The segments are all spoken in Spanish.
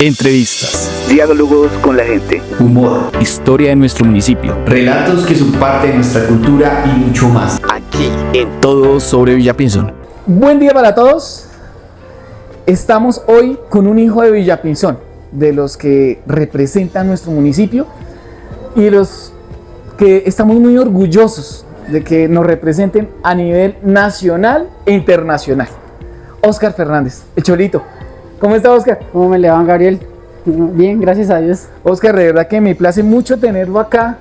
Entrevistas, diálogos con la gente, humor, historia de nuestro municipio, relatos que son parte de nuestra cultura y mucho más. aquí en todo sobre Villapinzón. Buen día para todos. Estamos hoy con un hijo de Villapinzón, de los que representan nuestro municipio y de los que estamos muy orgullosos de que nos representen a nivel nacional e internacional. Óscar Fernández, el Cholito. ¿Cómo está, Óscar? ¿Cómo me le va, Gabriel? Bien, gracias a Dios. Óscar, de verdad que me place mucho tenerlo acá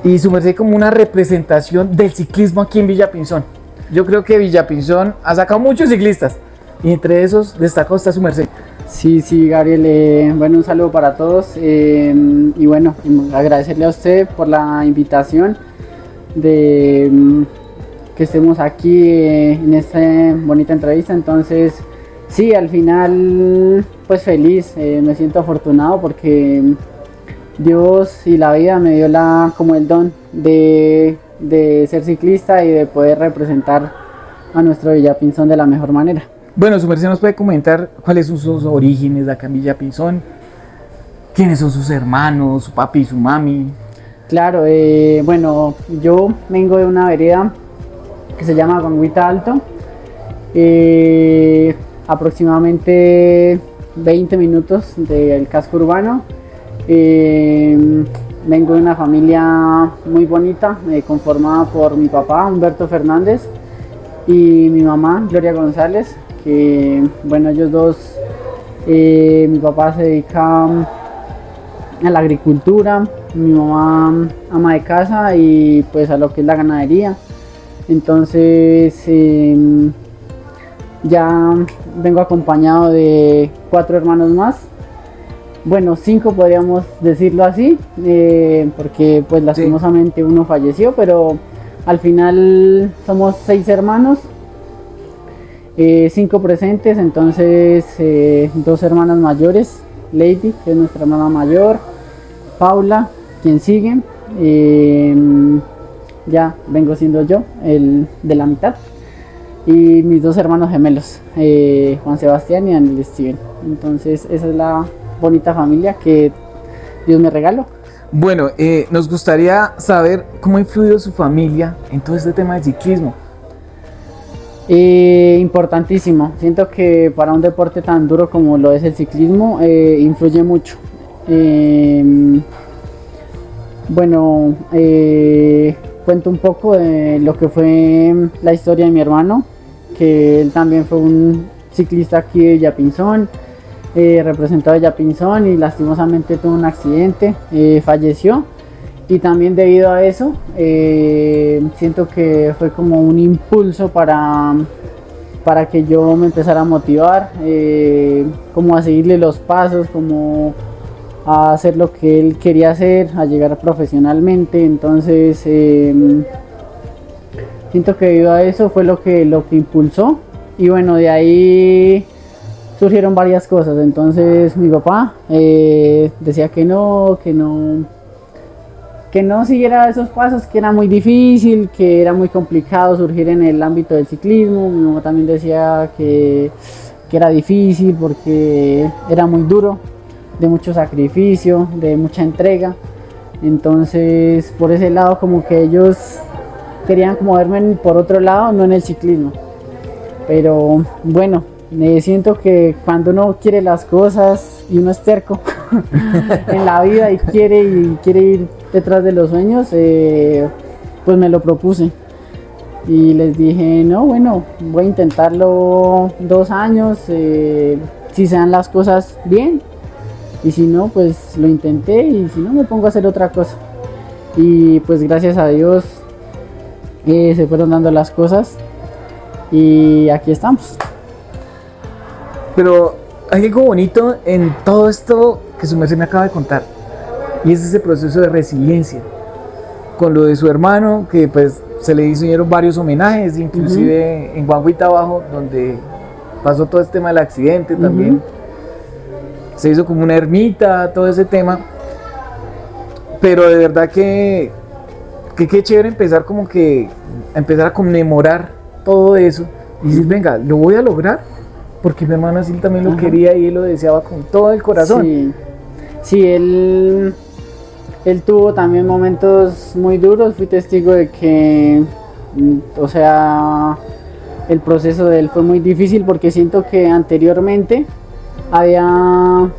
y su merced como una representación del ciclismo aquí en Villapinzón. Yo creo que Villapinzón ha sacado muchos ciclistas y entre esos destacó está su merced. Sí, Gabriel, bueno, un saludo para todos y bueno, agradecerle a usted por la invitación de que estemos aquí en esta bonita entrevista. Entonces, sí, al final, pues feliz, me siento afortunado porque Dios y la vida me dio como el don de ser ciclista y de poder representar a nuestro Villapinzón de la mejor manera. Bueno, su merced nos puede comentar cuáles son sus orígenes de acá en Villapinzón, quiénes son sus hermanos, su papi y su mami. Claro, bueno, yo vengo de una vereda que se llama Guanguita Alto, aproximadamente 20 minutos del casco urbano. Vengo de una familia muy bonita, conformada por mi papá, Humberto Fernández, y mi mamá, Gloria González, que bueno, ellos dos, mi papá se dedica a la agricultura, mi mamá ama de casa y pues a lo que es la ganadería. Entonces ya vengo acompañado de 4 hermanos más. Bueno, 5 podríamos decirlo así, porque pues lastimosamente uno falleció, pero al final somos 6 hermanos, 5 presentes. Entonces 2 hermanas mayores, Lady, que es nuestra hermana mayor, Paula, quien sigue, ya vengo siendo yo, el de la mitad, y mis 2 hermanos gemelos, Juan Sebastián y Daniel Steven. Entonces esa es la bonita familia que Dios me regaló. Bueno, nos gustaría saber cómo ha influido su familia en todo este tema del ciclismo. Importantísimo, siento que para un deporte tan duro como lo es el ciclismo, influye mucho. Bueno, cuento un poco de lo que fue la historia de mi hermano, que él también fue un ciclista aquí de Villapinzón, representó a Villapinzón y lastimosamente tuvo un accidente, falleció, y también debido a eso siento que fue como un impulso para que yo me empezara a motivar, como a seguirle los pasos, como a hacer lo que él quería hacer, a llegar profesionalmente. Entonces siento que debido a eso fue lo que impulsó, y bueno, de ahí surgieron varias cosas. Entonces mi papá decía que no siguiera esos pasos, que era muy difícil, que era muy complicado surgir en el ámbito del ciclismo. Mi mamá también decía que era difícil porque era muy duro, de mucho sacrificio, de mucha entrega. Entonces por ese lado como que ellos querían como verme por otro lado, no en el ciclismo. Pero bueno, siento que cuando uno quiere las cosas y uno es terco en la vida y quiere ir detrás de los sueños, pues me lo propuse y les dije, no, bueno, voy a intentarlo 2 años, si se dan las cosas bien, y si no, pues lo intenté, y si no, me pongo a hacer otra cosa. Y pues gracias a Dios se fueron dando las cosas y aquí estamos. Pero hay algo bonito en todo esto que su merced me acaba de contar, y es ese proceso de resiliencia con lo de su hermano, que pues se le hicieron varios homenajes, inclusive en Guanguita Abajo, donde pasó todo este tema del accidente también. Se hizo como una ermita, todo ese tema. Pero de verdad que qué chévere empezar a conmemorar todo eso y decir, venga, lo voy a lograr Porque mi hermano así también lo quería y él lo deseaba con todo el corazón. Sí, sí, él tuvo también momentos muy duros, fui testigo de que, o sea, el proceso de él fue muy difícil porque siento que anteriormente había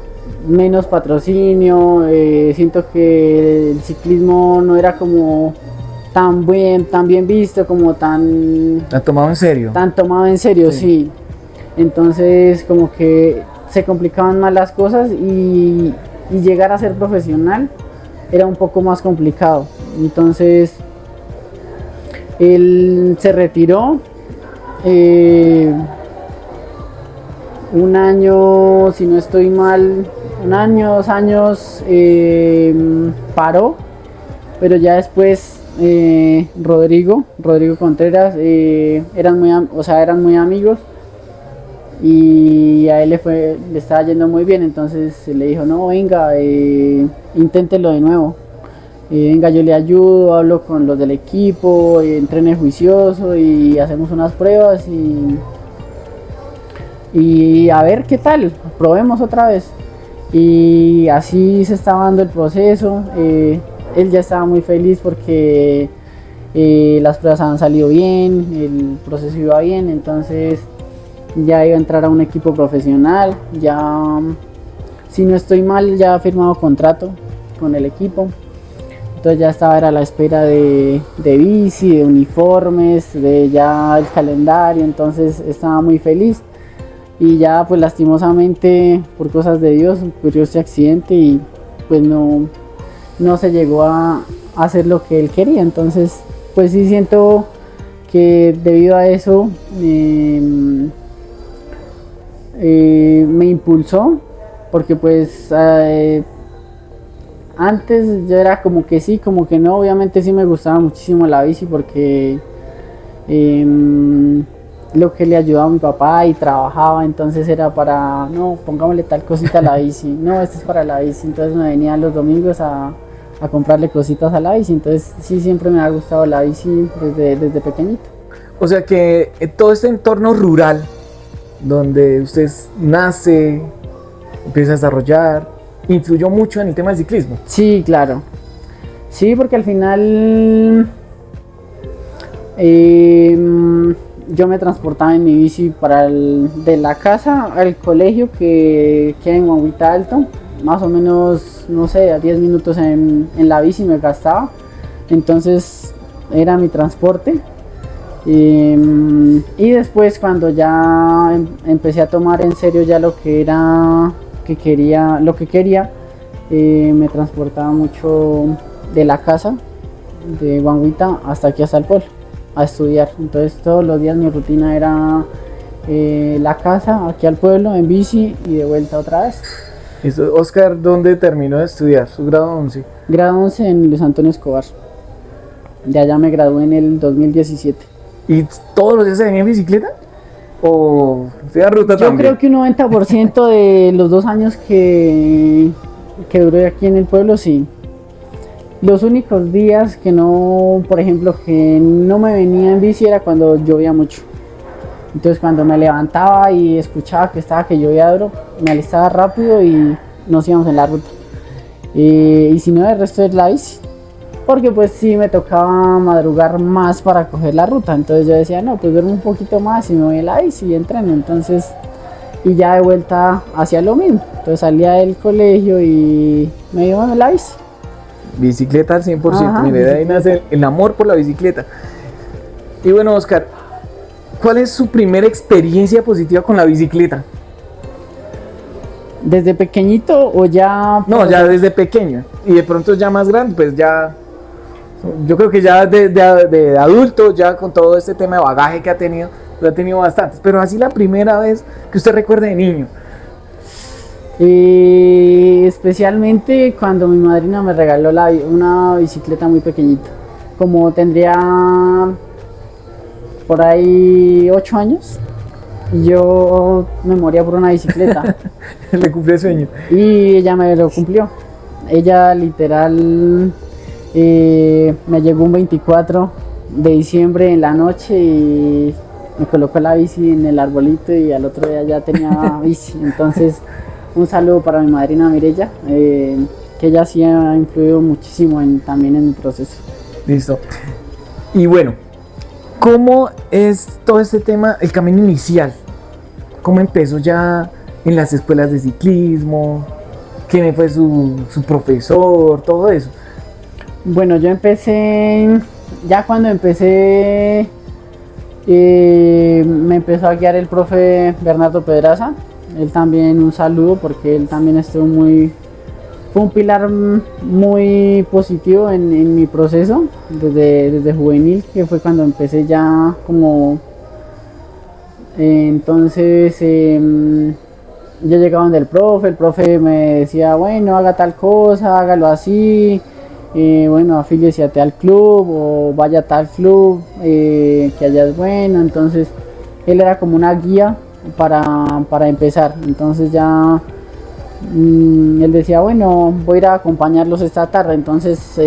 menos patrocinio, siento que el ciclismo no era como tan bien visto, como ¿La tomaba en serio? tan tomado en serio, sí. Entonces como que se complicaban más las cosas y llegar a ser profesional era un poco más complicado. Entonces él se retiró, un año, si no estoy mal, un año, 2 años, paró, pero ya después Rodrigo Contreras, eran muy amigos y a él le estaba yendo muy bien, entonces le dijo, no, venga, inténtelo de nuevo. Venga, yo le ayudo, hablo con los del equipo, entrene juicioso y hacemos unas pruebas y a ver qué tal, probemos otra vez. Y así se estaba dando el proceso. Él ya estaba muy feliz porque las pruebas habían salido bien, el proceso iba bien, entonces ya iba a entrar a un equipo profesional. Ya, si no estoy mal, ya ha firmado contrato con el equipo. Entonces ya estaba a la espera de bici, de uniformes, de ya el calendario, entonces estaba muy feliz. Y ya pues lastimosamente por cosas de Dios ocurrió este accidente y pues no se llegó a hacer lo que él quería. Entonces pues sí siento que debido a eso me impulsó, porque pues antes yo era como que sí, como que no. Obviamente sí me gustaba muchísimo la bici porque lo que le ayudaba a mi papá y trabajaba, entonces era para, no, pongámosle tal cosita a la bici, no, esto es para la bici. Entonces me venía los domingos a comprarle cositas a la bici. Entonces sí, siempre me ha gustado la bici desde pequeñito. O sea que todo este entorno rural donde usted nace, empieza a desarrollar, influyó mucho en el tema del ciclismo. Sí, claro. Sí, porque al final yo me transportaba en mi bici de la casa al colegio, que queda en Guaguita Alto, más o menos, no sé, a 10 minutos en la bici me gastaba. Entonces era mi transporte. Y después, cuando ya empecé a tomar en serio ya lo que quería, me transportaba mucho de la casa de Guanguita hasta aquí, hasta el pueblo, a estudiar. Entonces todos los días mi rutina era la casa, aquí al pueblo en bici y de vuelta otra vez. Oscar, ¿dónde terminó de estudiar su grado 11? Grado 11 en Luis Antonio Escobar. De allá me gradué en el 2017. ¿Y todos los días se venía en bicicleta? ¿O hacía ruta también? Yo creo que un 90% de los 2 años que duré aquí en el pueblo, sí. Los únicos días que no, por ejemplo, que no me venía en bici era cuando llovía mucho. Entonces cuando me levantaba y escuchaba que llovía duro, me alistaba rápido y nos íbamos en la ruta. Y si no, el resto es la bici. Porque pues sí me tocaba madrugar más para coger la ruta. Entonces yo decía, no, pues duermo un poquito más y me voy en la bici y entreno. Entonces, y ya de vuelta hacía lo mismo. Entonces salía del colegio y me iba en la bici. Bicicleta al 100%. Ajá, Mire, de ahí nace el amor por la bicicleta. Y bueno, Oscar, ¿cuál es su primera experiencia positiva con la bicicleta? ¿Desde pequeñito o ya...? No, ya desde pequeño. Y de pronto ya más grande, pues ya... Yo creo que ya de adulto, ya con todo este tema de bagaje que ha tenido, pues ha tenido bastantes. Pero así la primera vez que usted recuerde de niño. Especialmente cuando mi madrina me regaló una bicicleta muy pequeñita. Como tendría por ahí 8 años, yo me moría por una bicicleta. Le cumplió el sueño. Y ella me lo cumplió. Ella literal me llegó un 24 de diciembre en la noche y me colocó la bici en el arbolito y al otro día ya tenía bici. Entonces, un saludo para mi madrina Mirella, que ella sí ha influido muchísimo también en mi proceso. Listo. Y bueno, ¿cómo es todo este tema, el camino inicial? ¿Cómo empezó ya en las escuelas de ciclismo? ¿Quién fue su profesor? Todo eso. Bueno, yo empecé, ya cuando empecé, me empezó a guiar el profe Bernardo Pedraza. Él también, un saludo, porque él también fue un pilar muy positivo en mi proceso desde juvenil, que fue cuando empecé ya como entonces yo llegaba donde el profe me decía, bueno, haga tal cosa, hágalo así, bueno, afíliese a tal club o vaya a tal club, que allá es bueno. Entonces él era como una guía para empezar. Entonces ya él decía, bueno, voy a ir a acompañarlos esta tarde. Entonces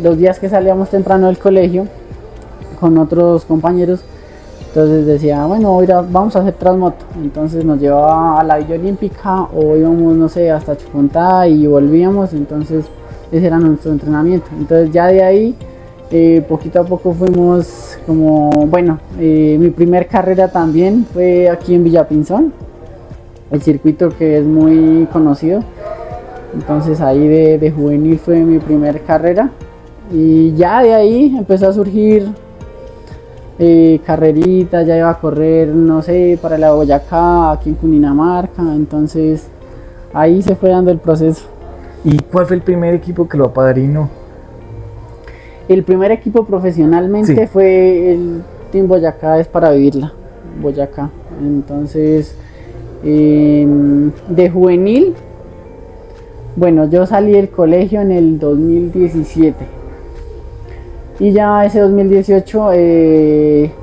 los días que salíamos temprano del colegio con otros compañeros, entonces decía, bueno, vamos a hacer Transmoto. Entonces nos llevaba a la Villa Olímpica o íbamos, no sé, hasta Chucuntá y volvíamos. Entonces ese era nuestro entrenamiento. Entonces ya de ahí poquito a poco fuimos como, bueno, mi primer carrera también fue aquí en Villapinzón, el circuito que es muy conocido. Entonces ahí de juvenil fue mi primer carrera y ya de ahí empezó a surgir carreritas. Ya iba a correr, no sé, para la Boyacá, aquí en Cundinamarca. Entonces ahí se fue dando el proceso. ¿Y cuál fue el primer equipo que lo apadrinó? El primer equipo profesionalmente Sí. fue el Team Boyacá, es para vivirla, Boyacá. Entonces de juvenil, bueno, yo salí del colegio en el 2017 y ya ese 2018,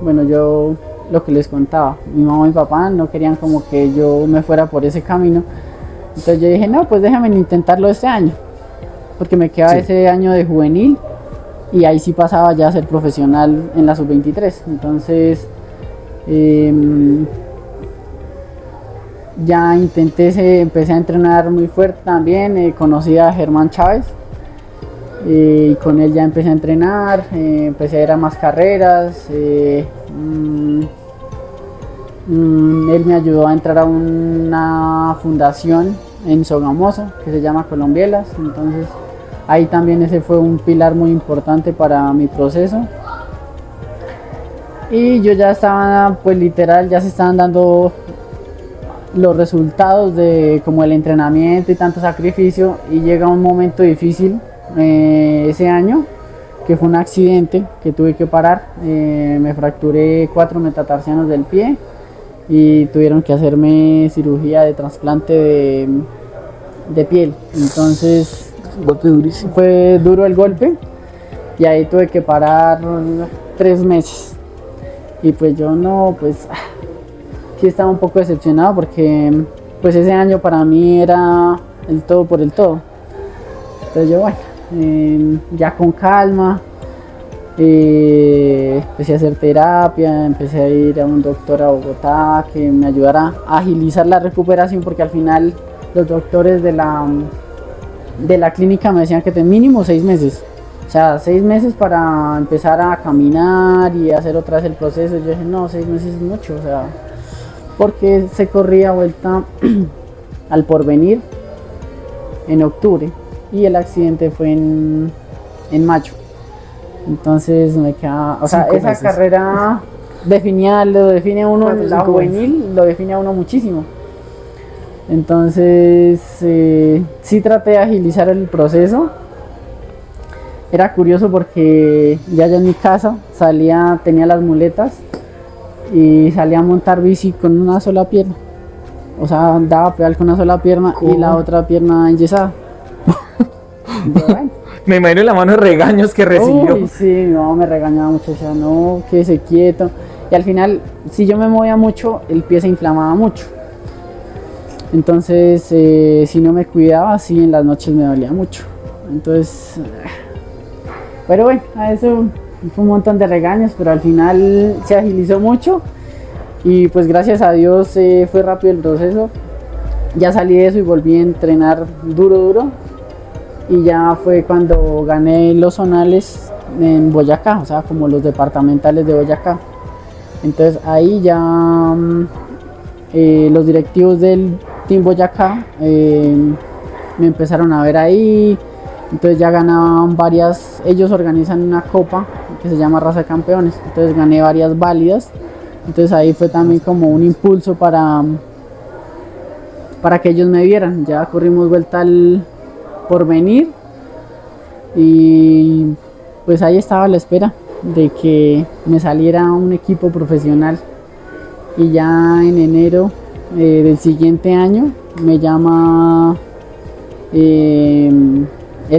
bueno, yo lo que les contaba, mi mamá y mi papá no querían como que yo me fuera por ese camino. Entonces yo dije, no, pues déjame intentarlo este año, porque me quedaba ese año de juvenil y ahí sí pasaba ya a ser profesional en la sub-23. Entonces ya empecé a entrenar muy fuerte también. Conocí a Germán Chávez y con él ya empecé a entrenar, empecé a ir a más carreras. Él me ayudó a entrar a una fundación en Sogamoso que se llama Colombielas. Entonces ahí también ese fue un pilar muy importante para mi proceso. Y yo ya estaba, pues literal, ya se estaban dando los resultados de como el entrenamiento y tanto sacrificio, y llega un momento difícil ese año, que fue un accidente que tuve que parar. Me fracturé 4 metatarsianos del pie y tuvieron que hacerme cirugía de trasplante de piel. Entonces Golpe durísimo. fue duro el golpe y ahí tuve que parar 3 meses. Y pues yo no, pues sí estaba un poco decepcionado, porque pues ese año para mí era el todo por el todo. Entonces yo, bueno, ya con calma, empecé a hacer terapia, empecé a ir a un doctor a Bogotá que me ayudara a agilizar la recuperación, porque al final los doctores de la clínica me decían que de mínimo 6 meses. O sea, 6 meses para empezar a caminar y hacer otra vez el proceso. Yo dije, no, 6 meses es mucho, o sea, porque se corría vuelta al Porvenir en octubre y el accidente fue en mayo. Entonces me quedaba, o sea, 5 esa meses. carrera lo define a uno, 4 o la 5 juvenil lo define a uno muchísimo. Entonces sí traté de agilizar el proceso. Era curioso porque ya en mi casa tenía las muletas y salía a montar bici con una sola pierna. O sea, daba pedal con una sola pierna. ¿Cómo? Y la otra pierna enyesada. Pero bueno. Me imagino la mano de regaños que recibió. Uy, sí, mi mamá me regañaba mucho, decía, no, quédese quieto. Y al final, si yo me movía mucho, el pie se inflamaba mucho. Entonces, si no me cuidaba, sí, en las noches me dolía mucho. Entonces, pero bueno, a eso fue un montón de regaños, pero al final se agilizó mucho Y pues gracias a Dios fue rápido el proceso. Ya salí de eso y volví a entrenar duro. Y ya fue cuando gané los zonales en Boyacá, o sea, como los departamentales de Boyacá. Entonces ahí ya los directivos del Team Boyacá me empezaron a ver ahí. Entonces ya ganaban varias, ellos organizan una copa que se llama Raza de Campeones. Entonces gané varias válidas. Entonces ahí fue también como un impulso para que ellos me vieran. Ya corrimos vuelta al Porvenir y pues ahí estaba a la espera de que me saliera un equipo profesional. Y ya en enero del siguiente año me llama el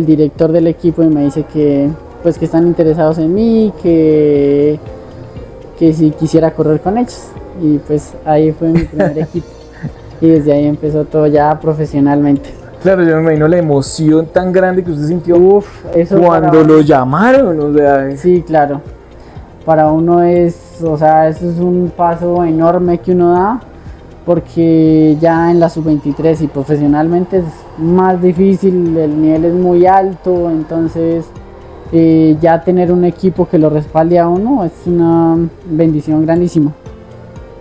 director del equipo y me dice que pues que están interesados en mí, que si quisiera correr con ellos. Y pues ahí fue mi primer equipo y desde ahí empezó todo ya profesionalmente. Claro, yo me imagino la emoción tan grande que usted sintió Eso cuando lo llamaron, o sea. Sí, claro. Para uno o sea, eso es un paso enorme que uno da, porque ya en la sub-23 y profesionalmente es más difícil, el nivel es muy alto, entonces ya tener un equipo que lo respalde a uno es una bendición grandísima.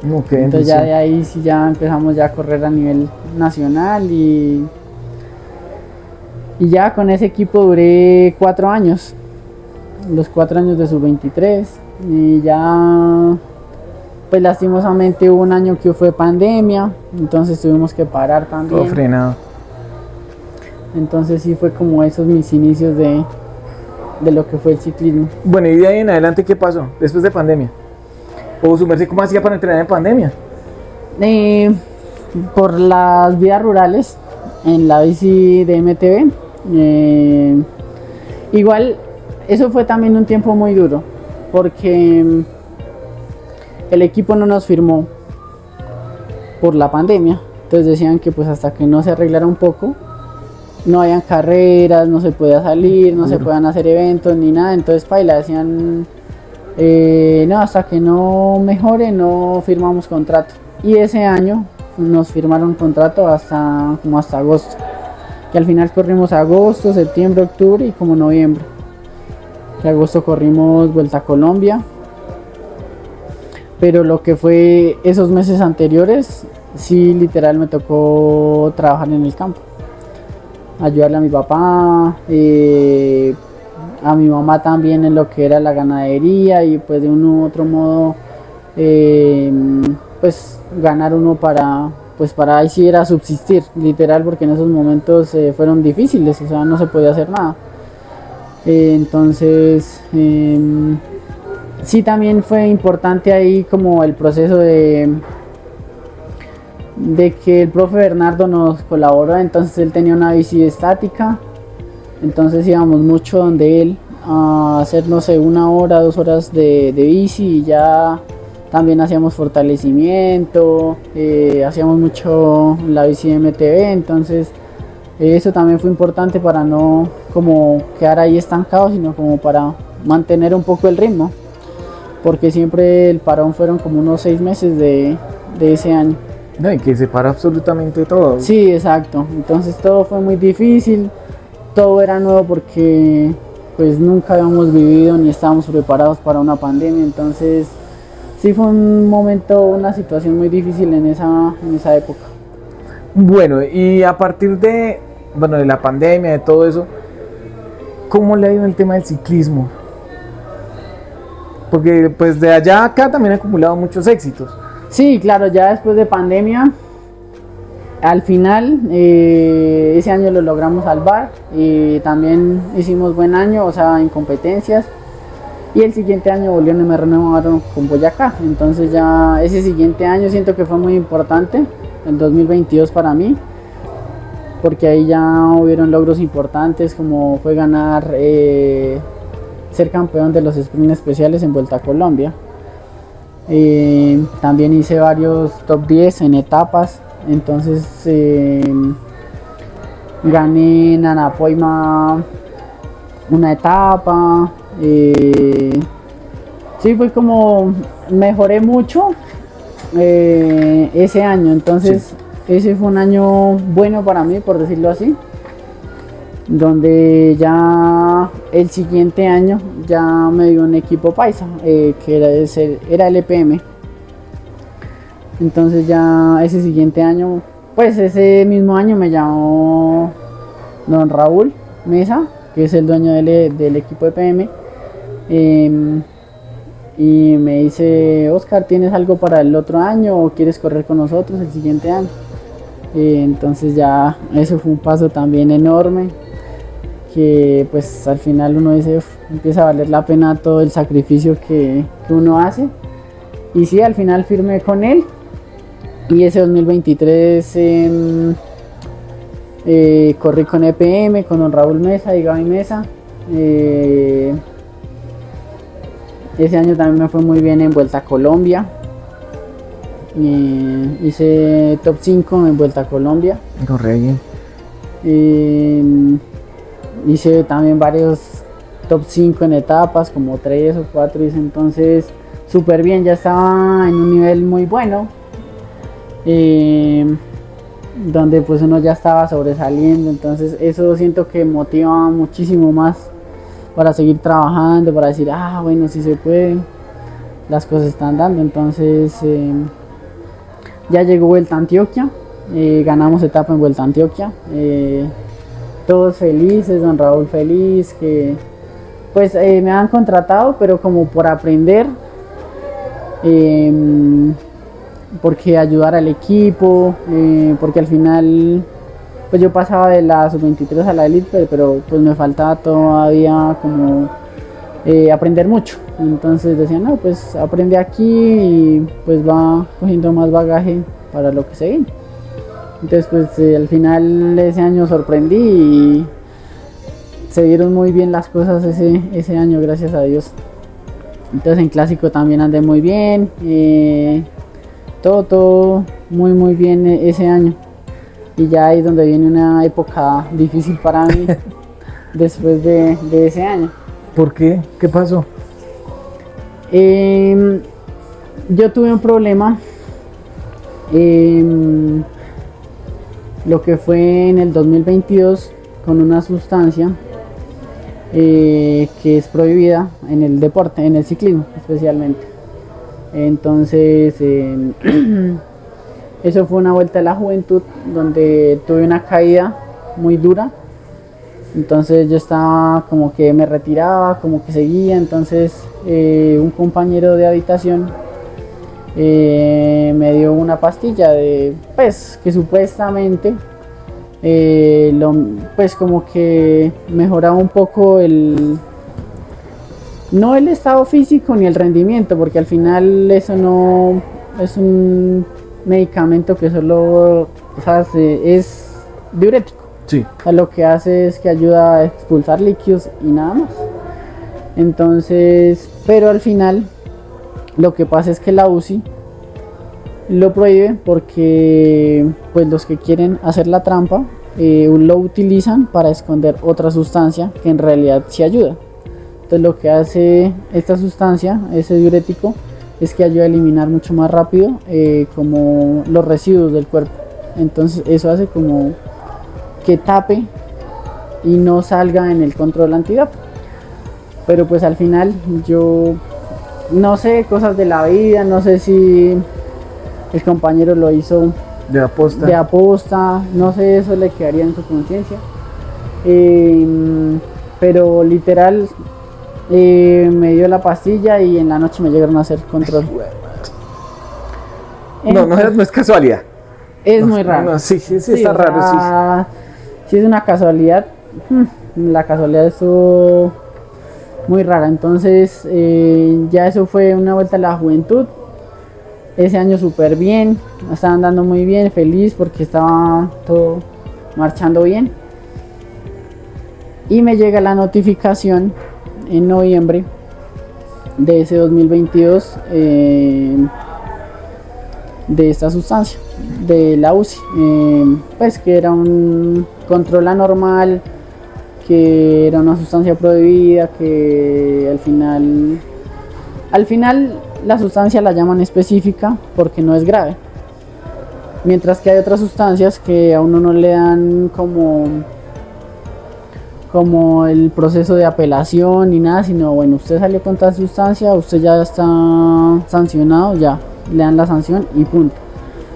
Entonces ya de ahí sí ya empezamos ya a correr a nivel nacional y ya con ese equipo duré 4 años, los 4 años de sub-23 y ya pues lastimosamente hubo un año que fue pandemia, entonces tuvimos que parar también. Todo frenado. Entonces sí fue como esos mis inicios de lo que fue el ciclismo. Bueno, y de ahí en adelante, ¿qué pasó después de pandemia? ¿O su merced cómo hacía para entrenar en pandemia? Por las vías rurales, en la bici de MTB. Igual, eso fue también un tiempo muy duro, porque el equipo no nos firmó por la pandemia. Entonces decían que pues hasta que no se arreglara un poco, no habían carreras, no se podía salir, no se podían hacer eventos ni nada. Entonces paila, decían no, hasta que no mejore no firmamos contrato. Y ese año nos firmaron contrato hasta agosto, que al final corrimos agosto, septiembre, octubre y como noviembre. En agosto corrimos Vuelta a Colombia, pero lo que fue esos meses anteriores sí literal me tocó trabajar en el campo, ayudarle a mi papá, a mi mamá también en lo que era la ganadería, y pues de un u otro modo pues ganar uno para ahí sí era subsistir, literal, porque en esos momentos fueron difíciles, o sea, no se podía hacer nada. Entonces sí, también fue importante ahí como el proceso de que el profe Bernardo nos colaboró. Entonces él tenía una bici estática, entonces íbamos mucho donde él a hacer, no sé, 1 hora, 2 horas de bici, y ya también hacíamos fortalecimiento, hacíamos mucho la bici de MTB. Entonces eso también fue importante para no como quedar ahí estancado, sino como para mantener un poco el ritmo, porque siempre el parón fueron como unos 6 meses de ese año. No, y que se para absolutamente todo. Sí, exacto. Entonces todo fue muy difícil, todo era nuevo porque pues nunca habíamos vivido ni estábamos preparados para una pandemia. Entonces sí fue un momento, una situación muy difícil en esa época. Bueno, y a partir de la pandemia, de todo eso, ¿cómo le ha ido el tema del ciclismo? Porque pues de allá a acá también ha acumulado muchos éxitos. Sí, claro, ya después de pandemia, al final ese año lo logramos salvar y también hicimos buen año, o sea, en competencias. Y el siguiente año volvieron y me renovaron con Boyacá. Entonces ya ese siguiente año siento que fue muy importante, el 2022 para mí, porque ahí ya hubieron logros importantes, como fue ganar, ser campeón de los sprints especiales en Vuelta a Colombia. También hice varios top 10 en etapas. Entonces gané en Anapoima una etapa. Sí, fue como mejoré mucho ese año. Entonces, ese fue un año bueno para mí, por decirlo así, donde ya el siguiente año ya me dio un equipo paisa, que era el EPM. Entonces ya ese siguiente año, pues ese mismo año me llamó don Raúl Mesa, que es el dueño del equipo EPM, y me dice: Oscar, ¿tienes algo para el otro año o quieres correr con nosotros el siguiente año? Entonces ya eso fue un paso también enorme, que pues al final uno dice, empieza a valer la pena todo el sacrificio que uno hace. Y sí, al final firmé con él, y ese 2023 corrí con EPM, con don Raúl Mesa y Gaby Mesa. Ese año también me fue muy bien en Vuelta a Colombia. Hice top 5 en Vuelta a Colombia. Corre bien. Hice también varios top 5 en etapas, como 3 o 4 hice, entonces súper bien, ya estaba en un nivel muy bueno, donde pues uno ya estaba sobresaliendo. Entonces eso siento que motiva muchísimo más para seguir trabajando, para decir, bueno, si se puede, las cosas están dando. Entonces ya llegó Vuelta a Antioquia, ganamos etapa en Vuelta a Antioquia, todos felices, don Raúl feliz, que pues me han contratado, pero como por aprender, porque ayudar al equipo, porque al final pues yo pasaba de la sub-23 a la elite, pero pues me faltaba todavía como aprender mucho. Entonces decían, no, pues aprende aquí y pues va cogiendo más bagaje para lo que se viene. Entonces pues al final ese año sorprendí y se dieron muy bien las cosas ese año, gracias a Dios. Entonces en clásico también andé muy bien, todo muy bien ese año. Y ya ahí es donde viene una época difícil para mí después de ese año. ¿Por qué? ¿Qué pasó? Yo tuve un problema, lo que fue en el 2022, con una sustancia que es prohibida en el deporte, en el ciclismo especialmente. Entonces eso fue una vuelta de la juventud donde tuve una caída muy dura. Entonces yo estaba como que me retiraba, como que seguía. Entonces un compañero de habitación me dio una pastilla pues que supuestamente pues como que mejoraba un poco no el estado físico ni el rendimiento, porque al final eso no es un medicamento que solo, es diurético. Sí. Lo que hace es que ayuda a expulsar líquidos y nada más. Entonces, pero al final lo que pasa es que la UCI lo prohíbe porque pues los que quieren hacer la trampa lo utilizan para esconder otra sustancia que en realidad sí ayuda. Entonces lo que hace esta sustancia, ese diurético, es que ayuda a eliminar mucho más rápido como los residuos del cuerpo. Entonces eso hace como que tape y no salga en el control antidopaje. Pero pues al final yo no sé, cosas de la vida, no sé si el compañero lo hizo De aposta. No sé, eso le quedaría en su conciencia. Pero literal me dio la pastilla y en la noche me llegaron a hacer control. No es casualidad. Es muy raro. No, sí, está raro. Sí es una casualidad. La casualidad es muy rara. Entonces ya eso fue una vuelta a la juventud. Ese año súper bien, estaba andando muy bien, feliz porque estaba todo marchando bien. Y me llega la notificación en noviembre de ese 2022 de esta sustancia, de la UCI, pues que era un control anormal, que era una sustancia prohibida, que al final la sustancia la llaman específica porque no es grave. Mientras que hay otras sustancias que a uno no le dan como el proceso de apelación ni nada, sino bueno, usted salió con tal sustancia, usted ya está sancionado, ya le dan la sanción y punto.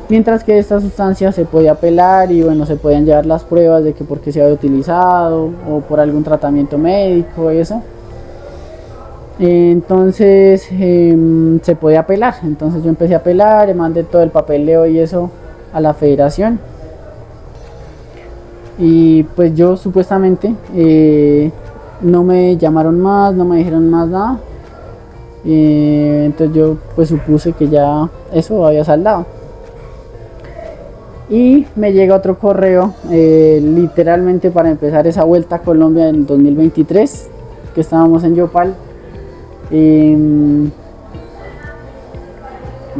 Mientras que esta sustancia se puede apelar y bueno, se podían llevar las pruebas de que por qué se había utilizado o por algún tratamiento médico, eso. Entonces se podía apelar, entonces yo empecé a apelar, mandé todo el papeleo y eso a la federación. Y pues yo supuestamente no me llamaron más, no me dijeron más nada. Entonces yo pues supuse que ya eso había saldado. Y me llega otro correo, literalmente para empezar esa vuelta a Colombia en el 2023, que estábamos en Yopal.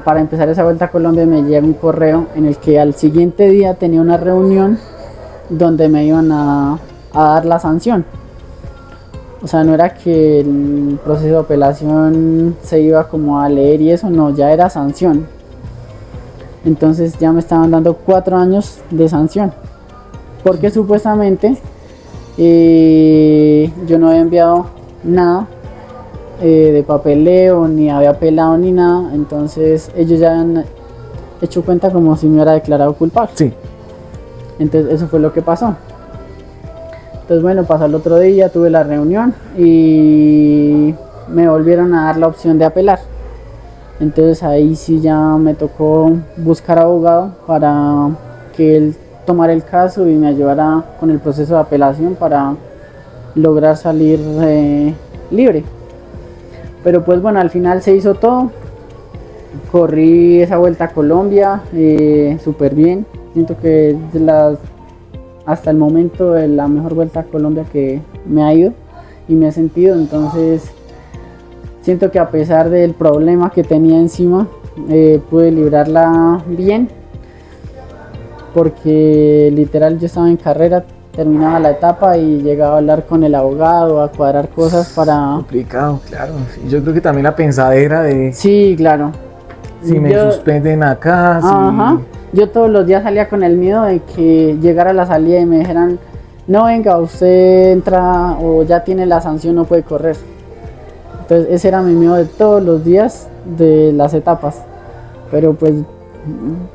Para empezar esa vuelta a Colombia me llega un correo en el que al siguiente día tenía una reunión donde me iban a dar la sanción. O sea, no era que el proceso de apelación se iba como a leer y eso, no, ya era sanción. Entonces ya me estaban dando 4 años de sanción, porque supuestamente yo no había enviado nada de papeleo, ni había apelado ni nada. Entonces ellos ya han hecho cuenta como si me hubiera declarado culpable. Sí. Entonces eso fue lo que pasó. Entonces bueno, pasó el otro día, tuve la reunión y me volvieron a dar la opción de apelar. Entonces ahí sí ya me tocó buscar abogado para que él tomara el caso y me ayudara con el proceso de apelación para lograr salir libre. Pero pues bueno, al final se hizo todo. Corrí esa vuelta a Colombia súper bien. Siento que es hasta el momento de la mejor vuelta a Colombia que me ha ido y me he sentido. Entonces siento que a pesar del problema que tenía encima, pude librarla bien, porque literal yo estaba en carrera, terminaba la etapa y llegaba a hablar con el abogado, a cuadrar cosas para... Complicado, claro. Sí, yo creo que también la pensadera de Sí, claro. si me suspenden acá, Ajá. Yo todos los días salía con el miedo de que llegara a la salida y me dijeran, no, venga, usted entra o ya tiene la sanción, no puede correr. Entonces ese era mi miedo de todos los días de las etapas. Pero pues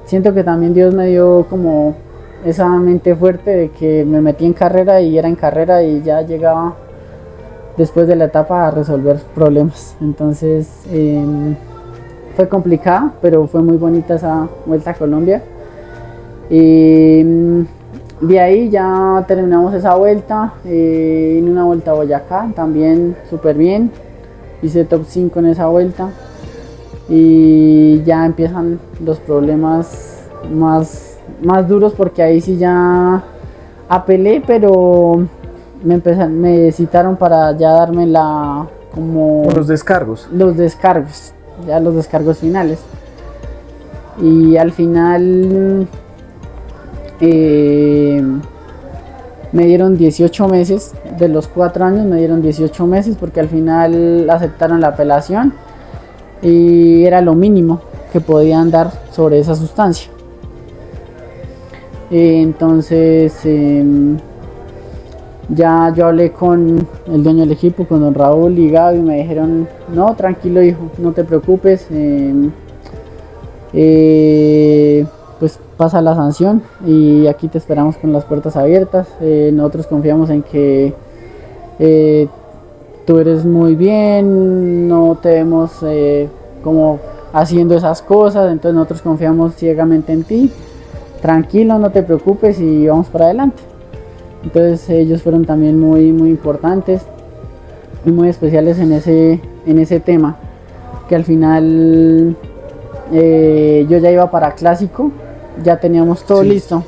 siento que también Dios me dio como esa mente fuerte de que me metí en carrera y era en carrera y ya llegaba después de la etapa a resolver problemas. Entonces fue complicada, pero fue muy bonita esa vuelta a Colombia. Y de ahí ya terminamos esa vuelta, en una vuelta a Boyacá, también súper bien. Hice top 5 en esa vuelta y ya empiezan los problemas más duros, porque ahí sí ya apelé, pero me citaron para ya darme por los descargos. Los descargos finales. Y al final me dieron 18 meses, de los 4 años me dieron 18 meses, porque al final aceptaron la apelación y era lo mínimo que podían dar sobre esa sustancia. Entonces ya yo hablé con el dueño del equipo, con don Raúl y Gaby, y me dijeron, no, tranquilo hijo, no te preocupes, pues pasa la sanción y aquí te esperamos con las puertas abiertas. Nosotros confiamos en que tú eres muy bien, no te vemos como haciendo esas cosas, entonces nosotros confiamos ciegamente en ti, tranquilo, no te preocupes y vamos para adelante. Entonces ellos fueron también muy importantes y muy especiales en ese tema, que al final yo ya iba para clásico, ya teníamos todo listo,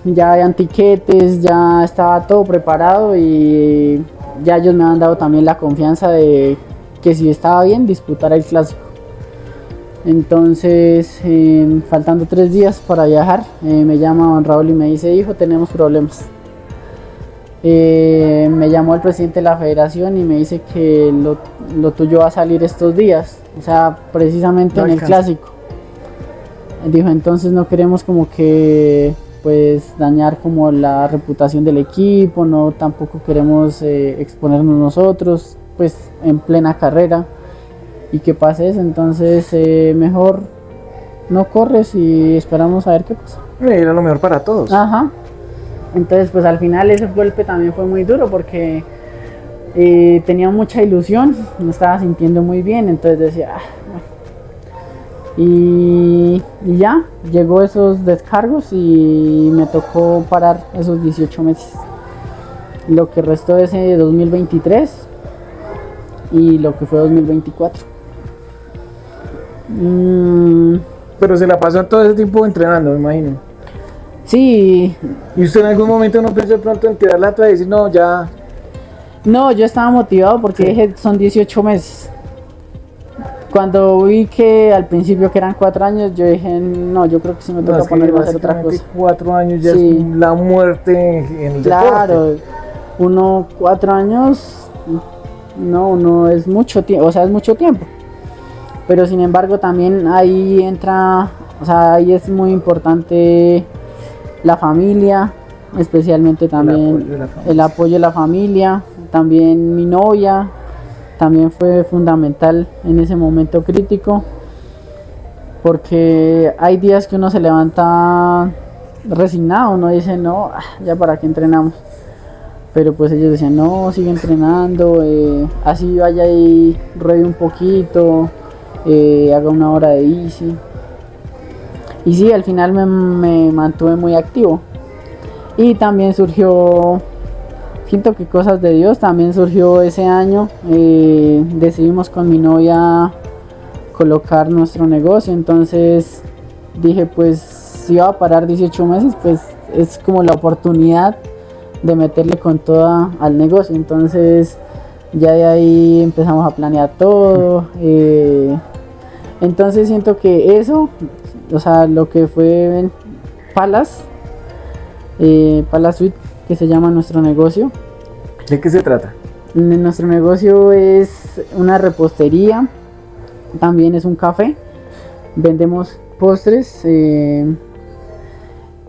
ya habían tiquetes, ya estaba todo preparado y ya ellos me han dado también la confianza de que si estaba bien disputar el clásico. Entonces faltando 3 días para viajar, me llama don Raúl y me dice, hijo, tenemos problemas. me llamó el presidente de la federación y me dice que lo tuyo va a salir estos días, o sea, precisamente No en el alcanza. clásico. Dijo, entonces no queremos como que pues dañar como la reputación del equipo, no tampoco queremos exponernos nosotros pues en plena carrera y que pase eso, entonces mejor no corres y esperamos a ver qué pasa. Era lo mejor para todos. Ajá. Entonces pues al final ese golpe también fue muy duro porque tenía mucha ilusión, me estaba sintiendo muy bien, entonces decía, bueno. Y ya, llegó esos descargos y me tocó parar esos 18 meses. Lo que restó de ese 2023 y lo que fue 2024. Pero se la pasó todo ese tiempo entrenando, me imagino. Sí, ¿Y usted en algún momento no pensó de pronto en tirar la toalla y decir, no, ya? no, yo estaba motivado porque Sí. dije, son 18 meses. Cuando vi que al principio que eran 4 años, yo dije, no, yo creo que sí me No, toca es que ponerme a hacer otra básicamente cosa. 4 años ya Sí. es la muerte en el Claro, deporte. 4 años, no es mucho tiempo, o sea, es mucho tiempo. Pero sin embargo también ahí entra, o sea, ahí es muy importante la familia, especialmente también apoyo de la familia. el apoyo de la familia, también mi novia, también fue fundamental en ese momento crítico, porque hay días que uno se levanta resignado, uno dice, no, ya para qué entrenamos. Pero pues ellos decían, no, sigue entrenando, así vaya y ruede un poquito, haga una hora de bici. Y sí, al final me mantuve muy activo. Y también surgió, siento que cosas de Dios, también surgió ese año, decidimos con mi novia colocar nuestro negocio, entonces dije pues si iba a parar 18 meses, pues es como la oportunidad de meterle con toda al negocio, entonces ya de ahí empezamos a planear todo, entonces siento que eso, o sea, lo que fue Palace Suite, que se llama nuestro negocio. ¿De qué se trata? Nuestro negocio es una repostería, también es un café, vendemos postres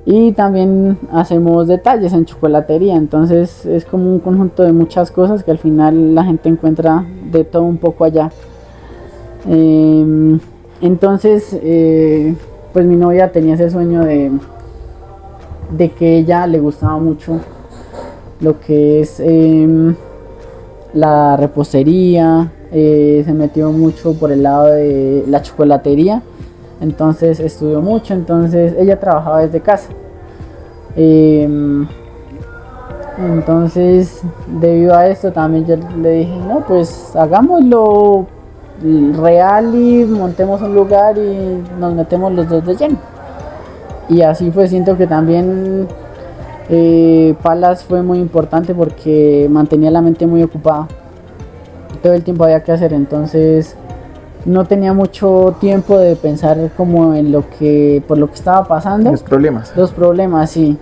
y también hacemos detalles en chocolatería, entonces es como un conjunto de muchas cosas que al final la gente encuentra de todo un poco allá. Entonces pues mi novia tenía ese sueño de que ella le gustaba mucho lo que es la repostería, se metió mucho por el lado de la chocolatería, entonces estudió mucho, entonces ella trabajaba desde casa. Entonces debido a esto también yo le dije, no, pues hagámoslo real y montemos un lugar y nos metemos los dos de lleno. Y así fue, siento que también Palace fue muy importante porque mantenía la mente muy ocupada. Todo el tiempo había que hacer, entonces no tenía mucho tiempo de pensar como en por lo que estaba pasando. Los problemas. Los problemas, sí.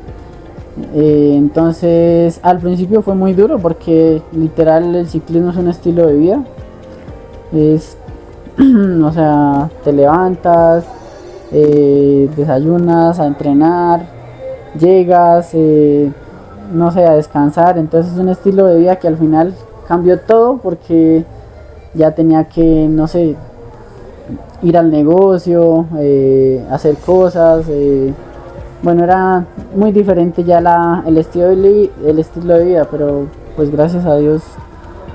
Entonces al principio fue muy duro porque literal el ciclismo es un estilo de vida. Es, o sea, te levantas, desayunas a entrenar, llegas, no sé, a descansar, entonces es un estilo de vida que al final cambió todo porque ya tenía que, no sé, ir al negocio, hacer cosas, bueno, era muy diferente ya el estilo de vida, pero pues gracias a Dios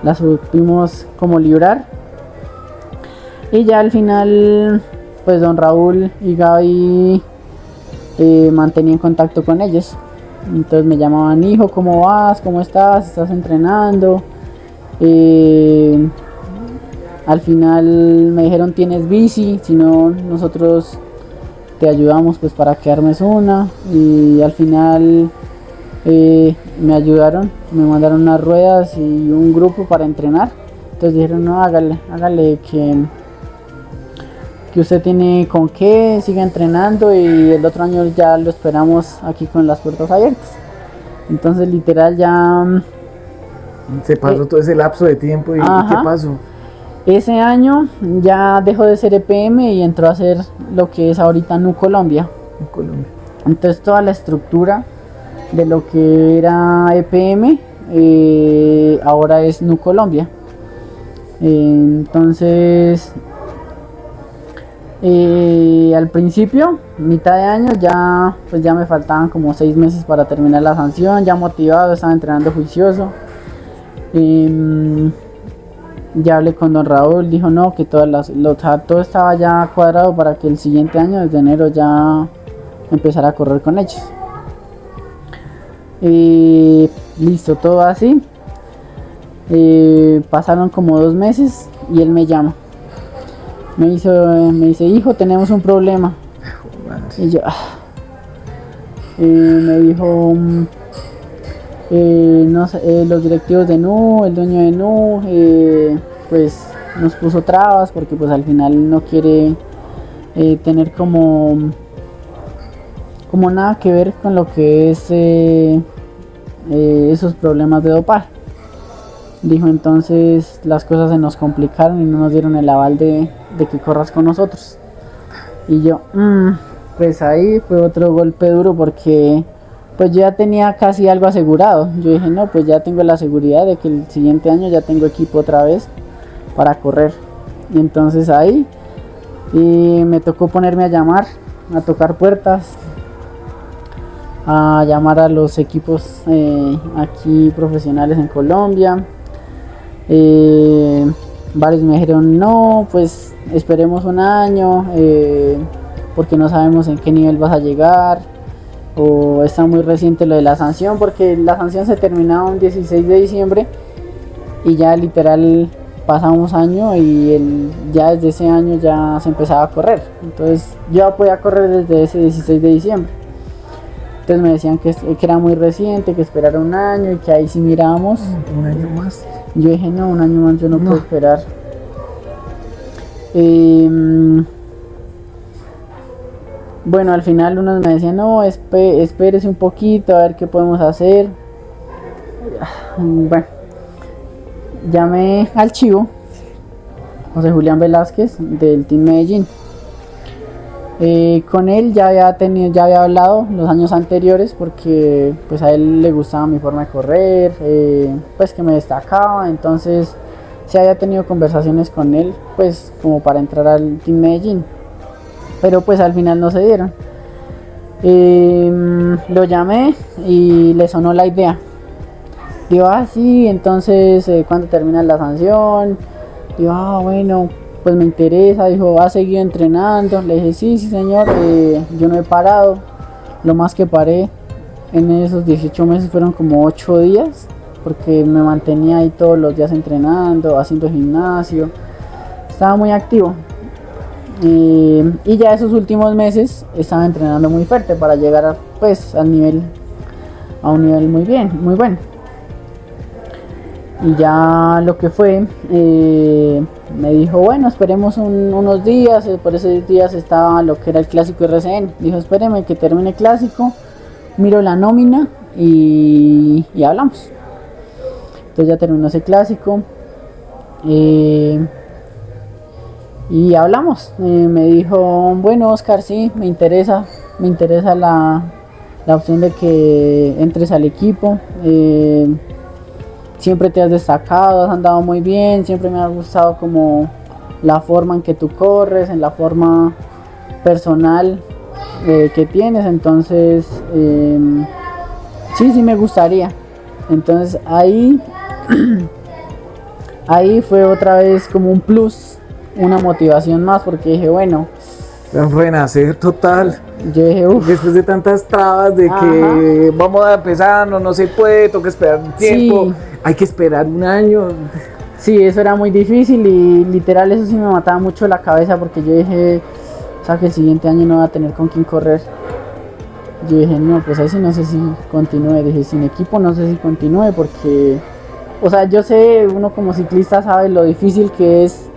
la supimos como librar. Y ya al final pues don Raúl y Gaby mantenían contacto con ellos, entonces me llamaban, hijo, ¿cómo vas? ¿Cómo estás? ¿Estás entrenando? Al final me dijeron, ¿tienes bici? Si no, nosotros te ayudamos pues para que armes una. Y al final me ayudaron, me mandaron unas ruedas y un grupo para entrenar. Entonces dijeron, no, hágale que usted tiene con qué, siga entrenando y el otro año ya lo esperamos aquí con las puertas abiertas. Entonces literal ya Se pasó todo ese lapso de tiempo y Ajá. ¿qué pasó? ese año ya dejó de ser EPM y entró a ser lo que es ahorita Nu Colombia. En Colombia. Entonces toda la estructura de lo que era EPM ahora es Nu Colombia. Entonces al principio, mitad de año, ya me faltaban como 6 meses para terminar la sanción, ya motivado, estaba entrenando juicioso. Ya hablé con don Raúl, dijo no, que todo estaba ya cuadrado para que el siguiente año, desde enero, ya empezara a correr con ellos. Listo, todo así. Pasaron como 2 meses y él me llama. Me dice, hijo, tenemos un problema. Y yo, me dijo, no sé, los directivos de Nu, el dueño de Nu, pues nos puso trabas porque pues al final no quiere tener como nada que ver con lo que es esos problemas de dopaje. Dijo, entonces las cosas se nos complicaron y no nos dieron el aval de que corras con nosotros. Y yo, pues ahí fue otro golpe duro porque pues yo ya tenía casi algo asegurado. Yo dije, no, pues ya tengo la seguridad de que el siguiente año ya tengo equipo otra vez para correr. Y entonces ahí me tocó ponerme a llamar, a tocar puertas, a llamar a los equipos aquí profesionales en Colombia. Varios me dijeron, no, pues esperemos un año, porque no sabemos en qué nivel vas a llegar, o está muy reciente lo de la sanción, porque la sanción se terminaba un 16 de diciembre y ya literal pasamos año y ya desde ese año ya se empezaba a correr. Entonces yo podía correr desde ese 16 de diciembre. Entonces me decían que era muy reciente, que esperara un año y que ahí sí mirábamos. Un año más. Yo dije, no, un año más yo no puedo esperar. Bueno, al final unos me decían, no, espérese un poquito a ver qué podemos hacer. Bueno, llamé al chivo, José Julián Velázquez, del Team Medellín. Con él ya había hablado los años anteriores porque pues a él le gustaba mi forma de correr, pues que me destacaba, entonces sí había tenido conversaciones con él pues como para entrar al Team Medellín, pero pues al final no se dieron. Lo llamé y le sonó la idea. Digo, sí, entonces ¿cuándo termina la sanción? Digo, bueno, pues me interesa. Dijo, ¿has seguido entrenando? Le dije, sí señor, yo no he parado. Lo más que paré en esos 18 meses fueron como 8 días, porque me mantenía ahí todos los días entrenando, haciendo gimnasio, estaba muy activo. Y ya esos últimos meses estaba entrenando muy fuerte para llegar a un nivel muy bueno. Y ya lo que fue, me dijo, bueno, esperemos unos días. Por esos días estaba lo que era el clásico RCN. Dijo, espéreme que termine el clásico, miro la nómina y hablamos. Entonces ya terminó ese clásico y hablamos. Me dijo, bueno Oscar, sí, me interesa la opción de que entres al equipo. Siempre te has destacado, has andado muy bien, siempre me ha gustado como la forma en que tú corres, en la forma personal que tienes, entonces sí me gustaría. Entonces ahí fue otra vez como un plus, una motivación más, porque dije, bueno, Un renacer total. yo dije, uff. Después de tantas trabas de que vamos a empezar, no se puede, toca esperar un tiempo, Sí. hay que esperar un año. Sí, eso era muy difícil y literal eso sí me mataba mucho la cabeza, porque yo dije, o sea, que el siguiente año no va a tener con quién correr. Yo dije, no, pues ahí sí no sé si continúe. Dije, sin equipo no sé si continúe, porque, o sea, yo sé, uno como ciclista sabe lo difícil que es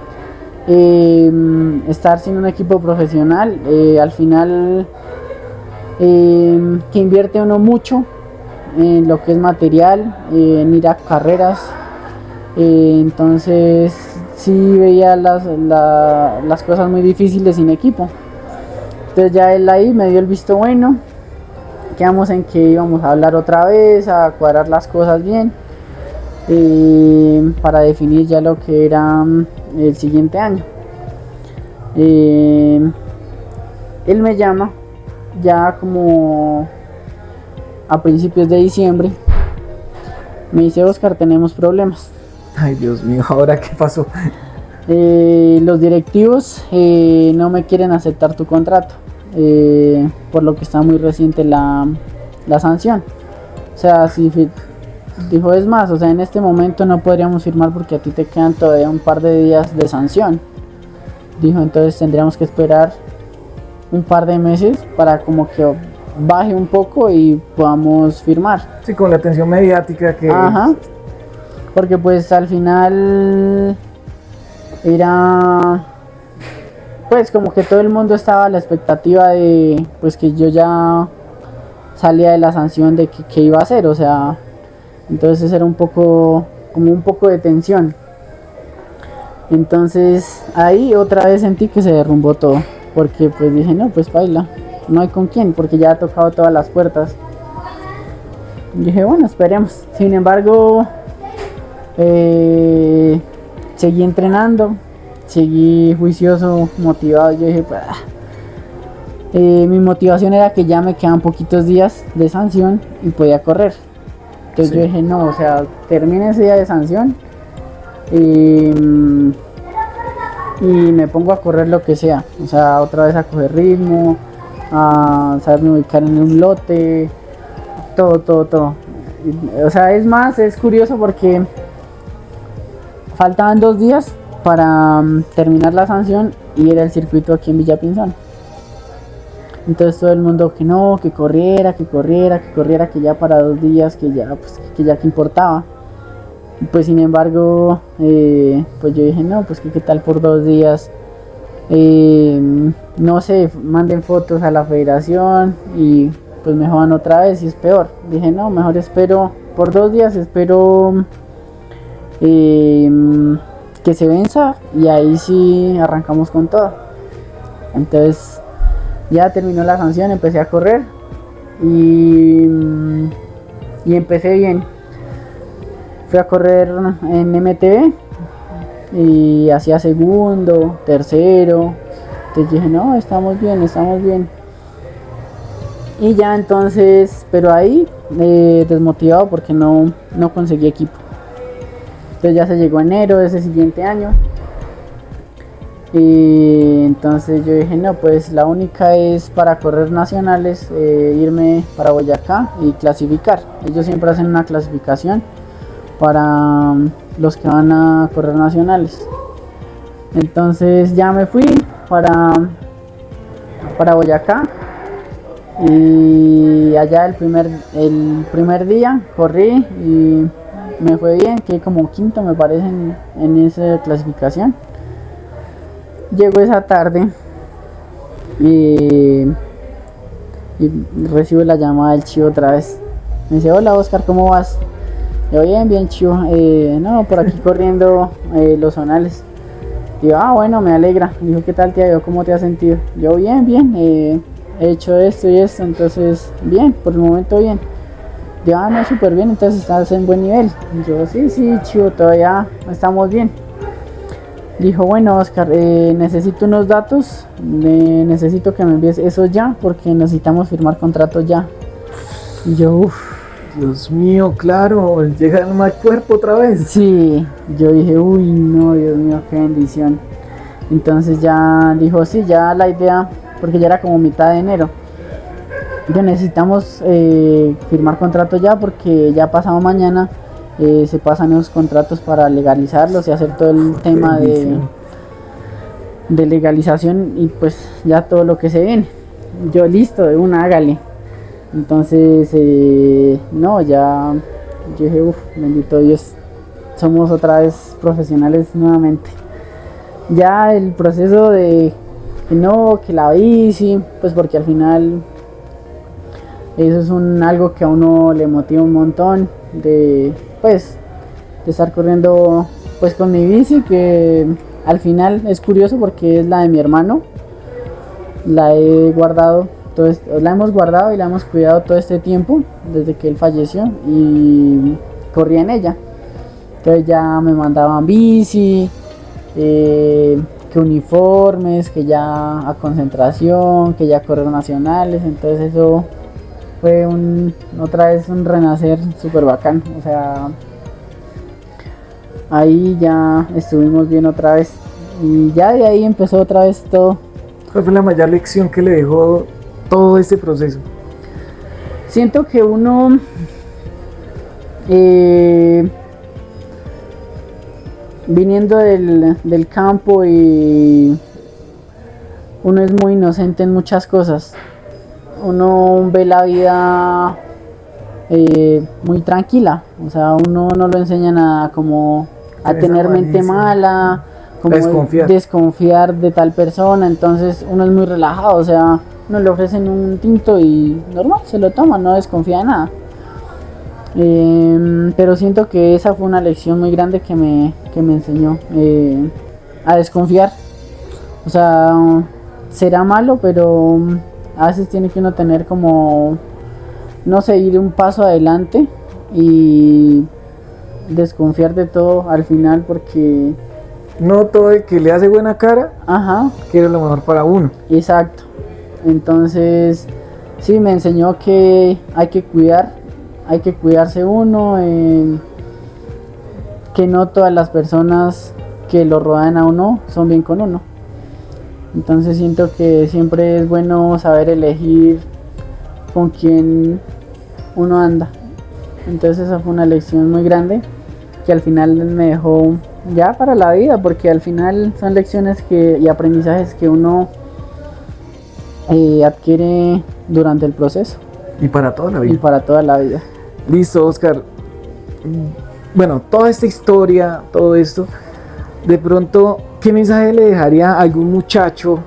estar sin un equipo profesional. Al final, que invierte uno mucho en lo que es material, en ir a carreras. Entonces sí veía las cosas muy difíciles sin equipo. Entonces ya él ahí me dio el visto bueno. Quedamos en que íbamos a hablar otra vez, a cuadrar las cosas bien, para definir ya lo que era el siguiente año. Él me llama ya como a principios de diciembre. Me dice: Oscar, tenemos problemas. Ay, Dios mío, ¿ahora qué pasó? Los directivos no me quieren aceptar tu contrato, por lo que está muy reciente la sanción. O sea, dijo, es más, o sea, en este momento no podríamos firmar porque a ti te quedan todavía un par de días de sanción. Dijo, entonces tendríamos que esperar un par de meses para como que baje un poco y podamos firmar. Sí, con la atención mediática que... Ajá. Porque pues al final era, pues como que todo el mundo estaba a la expectativa de pues que yo ya salía de la sanción de que iba a hacer, o sea, entonces era un poco de tensión. Entonces ahí otra vez sentí que se derrumbó todo, porque pues dije, no, pues baila, no hay con quién, porque ya ha tocado todas las puertas. Y dije, bueno, esperemos. Sin embargo, seguí entrenando, seguí juicioso, motivado. Yo dije, mi motivación era que ya me quedan poquitos días de sanción y podía correr. Entonces yo dije, no, o sea, termine ese día de sanción y me pongo a correr lo que sea. O sea, otra vez a coger ritmo, a saberme ubicar en un lote, todo. O sea, es más, es curioso porque faltaban 2 días para terminar la sanción y era el circuito aquí en Villapinzón. Entonces todo el mundo que no, que corriera, que ya para 2 días, que ya que importaba. Pues sin embargo, pues yo dije, no, pues que qué tal por 2 días, no sé, manden fotos a la federación y pues me jodan otra vez y es peor. Dije, no, mejor espero por 2 días, espero que se venza y ahí sí arrancamos con todo. Entonces ya terminó la sanción, empecé a correr y empecé bien. Fui a correr en MTV y hacía segundo, tercero. Entonces dije, no, estamos bien. Y ya entonces, pero ahí desmotivado porque no conseguí equipo. Entonces ya se llegó enero de ese siguiente año. Y entonces yo dije, no, pues la única es para correr nacionales, irme para Boyacá y clasificar. Ellos siempre hacen una clasificación para los que van a correr nacionales. Entonces ya me fui para Boyacá y allá el primer día corrí y me fue bien, quedé como quinto me parece en esa clasificación. Llego esa tarde y recibo la llamada del Chivo otra vez. Me dice, hola Oscar, ¿cómo vas? Yo, bien Chivo, no, por aquí corriendo los zonales. Digo, bueno, me alegra. Dijo, ¿qué tal te ha ido? ¿Cómo te has sentido? Yo, bien, he hecho esto y esto, entonces bien, por el momento bien. Digo, no, súper bien, entonces estás en buen nivel. Y yo, sí, Chivo, todavía estamos bien. Dijo, bueno Oscar, necesito unos datos, necesito que me envíes eso ya, porque necesitamos firmar contrato ya. Y yo, Dios mío, claro, llega el mal cuerpo otra vez. Sí, yo dije, uy, no, Dios mío, qué bendición. Entonces ya dijo, sí, ya la idea, porque ya era como mitad de enero. Ya necesitamos firmar contrato ya, porque ya pasado mañana se pasan esos contratos para legalizarlos y hacer todo el tema de legalización y pues ya todo lo que se viene. Yo listo, de una, hágale. Entonces, no, ya yo dije, bendito Dios, somos otra vez profesionales nuevamente. Ya el proceso de que no, que la bici, pues porque al final Eso es algo que a uno le motiva un montón de estar corriendo pues con mi bici, que al final es curioso porque es la de mi hermano. La he guardado, la hemos guardado y la hemos cuidado todo este tiempo, desde que él falleció, y corría en ella. Entonces ya me mandaban bici, que uniformes, que ya a concentración, que ya correr nacionales. Entonces eso fue otra vez un renacer súper bacán. O sea, ahí ya estuvimos bien otra vez y ya de ahí empezó otra vez todo. ¿Cuál fue la mayor lección que le dejó todo este proceso? Siento que uno viniendo del campo, y uno es muy inocente en muchas cosas. Uno ve la vida muy tranquila, o sea, uno no lo enseñan a tener mente mala, como desconfiar de tal persona. Entonces uno es muy relajado, o sea, uno le ofrecen un tinto y normal, se lo toma, no desconfía de nada. Pero siento que esa fue una lección muy grande que me enseñó a desconfiar. O sea, será malo, pero a veces tiene que uno tener como, no sé, ir un paso adelante y desconfiar de todo al final, porque no todo el que le hace buena cara quiere lo mejor para uno. Exacto. Entonces sí, me enseñó que hay que cuidarse uno, que no todas las personas que lo rodean a uno son bien con uno. Entonces siento que siempre es bueno saber elegir con quién uno anda. Entonces esa fue una lección muy grande que al final me dejó ya para la vida, porque al final son lecciones y aprendizajes que uno adquiere durante el proceso. Y para toda la vida. Y para toda la vida. Listo, Oscar. Bueno, toda esta historia, todo esto, de pronto, ¿qué mensaje le dejaría a algún muchacho,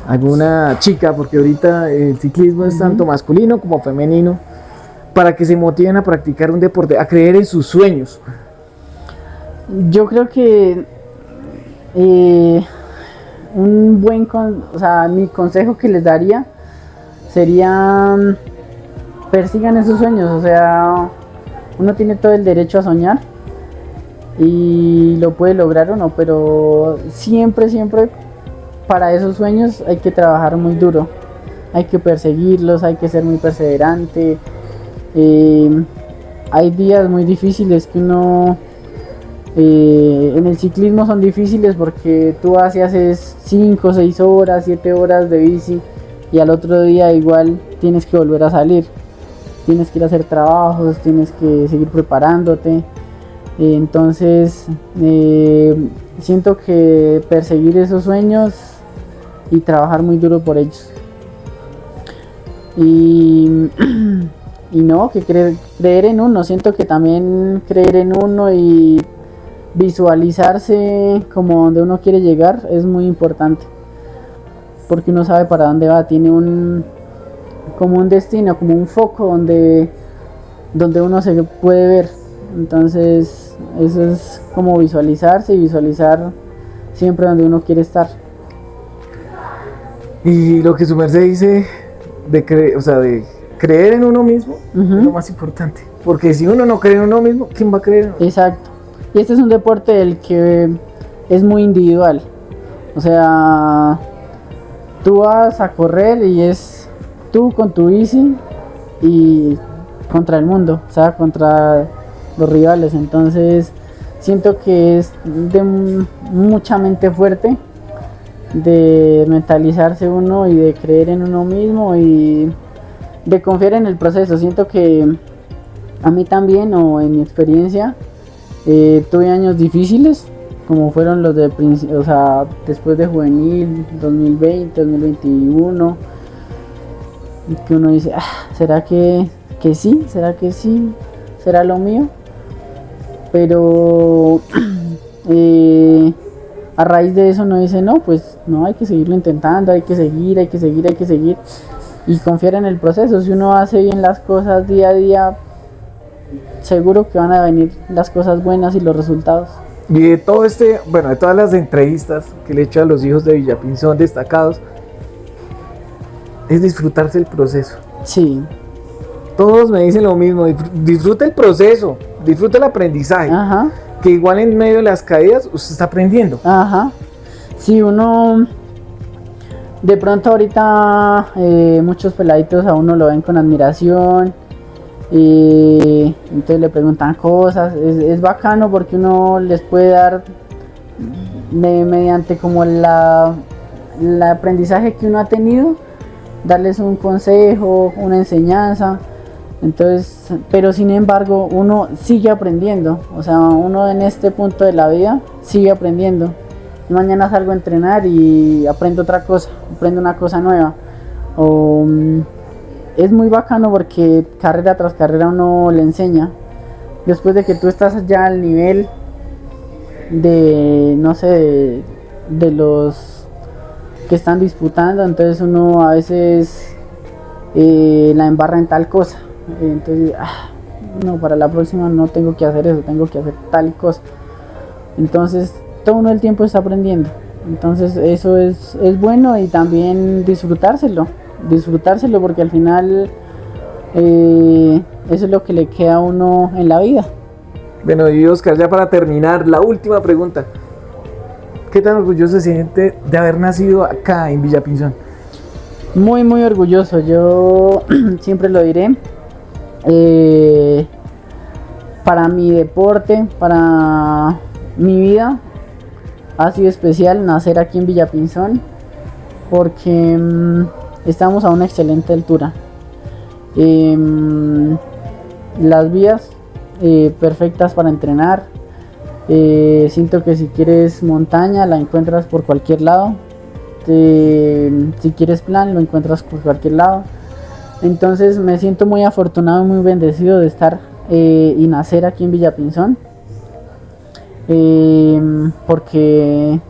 alguna chica, porque ahorita el ciclismo es tanto masculino como femenino, para que se motiven a practicar un deporte, a creer en sus sueños? Yo creo que mi consejo que les daría sería: persigan esos sueños. O sea, uno tiene todo el derecho a soñar y lo puede lograr o no, pero siempre para esos sueños hay que trabajar muy duro, hay que perseguirlos, hay que ser muy perseverante. Hay días muy difíciles que uno en el ciclismo son difíciles, porque tú haces 5, 6 horas, 7 horas de bici y al otro día igual tienes que volver a salir, tienes que ir a hacer trabajos, tienes que seguir preparándote. Entonces siento que perseguir esos sueños y trabajar muy duro por ellos, y no, que creer en uno. Siento que también creer en uno y visualizarse como donde uno quiere llegar es muy importante, porque uno sabe para dónde va, tiene como un destino, como un foco donde uno se puede ver. Entonces eso es como visualizarse y visualizar siempre donde uno quiere estar. Y lo que su merced dice de creer en uno mismo es lo más importante, porque si uno no cree en uno mismo, ¿quién va a creer en uno? Exacto. Y este es un deporte del que es muy individual. O sea, tú vas a correr y es tú con tu bici y contra el mundo, o sea, contra los rivales. Entonces siento que es de mucha mente fuerte, de mentalizarse uno y de creer en uno mismo y de confiar en el proceso. Siento que a mí también, o en mi experiencia, tuve años difíciles, como fueron los después de juvenil, 2020, 2021, que uno dice, ¿será que sí? ¿Será que sí? ¿Será lo mío? Pero a raíz de eso uno dice, no, pues no, hay que seguirlo intentando, hay que seguir. y confiar en el proceso. Si uno hace bien las cosas día a día, seguro que van a venir las cosas buenas y los resultados. Y de todo bueno, de todas las entrevistas que le he hecho a los hijos de Villapinzón destacados, es disfrutarse el proceso. Sí, Todos me dicen lo mismo, disfruta el proceso, disfruta el aprendizaje, ajá, que igual en medio de las caídas usted está aprendiendo. ajá. Si uno, de pronto ahorita muchos peladitos a uno lo ven con admiración, entonces le preguntan cosas, es bacano porque uno les puede dar mediante como el aprendizaje que uno ha tenido, darles un consejo, una enseñanza. Entonces, pero sin embargo uno sigue aprendiendo, o sea, uno en este punto de la vida sigue aprendiendo. Mañana salgo a entrenar y aprendo otra cosa, aprendo una cosa nueva. Es muy bacano porque carrera tras carrera uno le enseña. Después de que tú estás ya al nivel de, no sé, de los que están disputando, entonces uno a veces la embarra en tal cosa. Entonces, no, para la próxima no tengo que hacer eso, tengo que hacer tal cosa. Entonces, todo uno el tiempo está aprendiendo. Entonces, eso es bueno, y también disfrutárselo porque al final eso es lo que le queda a uno en la vida. Bueno, y Oscar, ya para terminar, la última pregunta. ¿Qué tan orgulloso se siente de haber nacido acá en Villapinzón? Muy, muy orgulloso, yo siempre lo diré. Para mi deporte, para mi vida, ha sido especial nacer aquí en Villapinzón porque estamos a una excelente altura. Las vías perfectas para entrenar. Siento que si quieres montaña la encuentras por cualquier lado. Si quieres plan lo encuentras por cualquier lado. Entonces me siento muy afortunado y muy bendecido de estar y nacer aquí en Villapinzón. Porque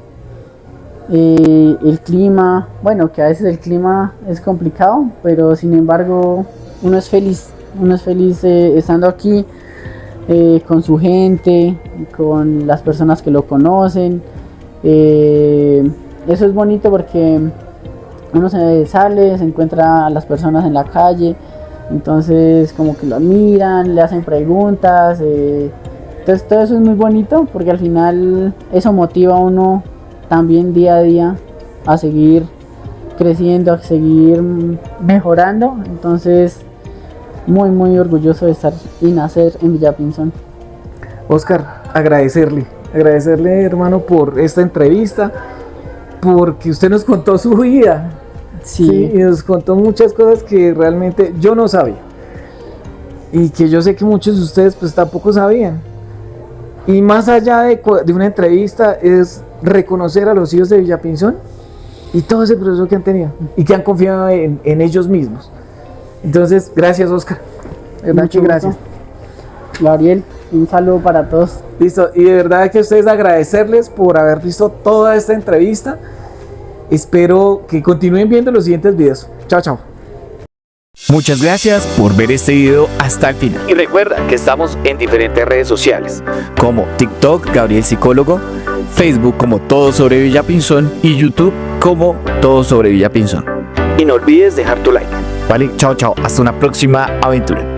el clima, bueno, que a veces el clima es complicado, pero sin embargo uno es feliz estando aquí con su gente, con las personas que lo conocen. Eso es bonito porque uno se sale, se encuentra a las personas en la calle, entonces como que lo admiran, le hacen preguntas. Entonces todo eso es muy bonito porque al final eso motiva a uno también día a día a seguir creciendo, a seguir mejorando. Entonces muy, muy orgulloso de estar y nacer en Villapinzón. Oscar, agradecerle, hermano, por esta entrevista, porque usted nos contó su vida. Sí, y nos contó muchas cosas que realmente yo no sabía, y que yo sé que muchos de ustedes pues tampoco sabían. Y más allá de una entrevista, es reconocer a los hijos de Villapinzón y todo ese proceso que han tenido y que han confiado en ellos mismos. Entonces, gracias, Oscar. Muchas gracias. Gabriel, un saludo para todos. Listo, y de verdad que a ustedes agradecerles por haber visto toda esta entrevista. Espero que continúen viendo los siguientes videos. Chao, chao. Muchas gracias por ver este video hasta el final. Y recuerda que estamos en diferentes redes sociales. Como TikTok, Gabriel Psicólogo, Facebook como Todo sobre Villapinzón y YouTube como Todo sobre Villapinzón. Y no olvides dejar tu like. Vale, chao, chao. Hasta una próxima aventura.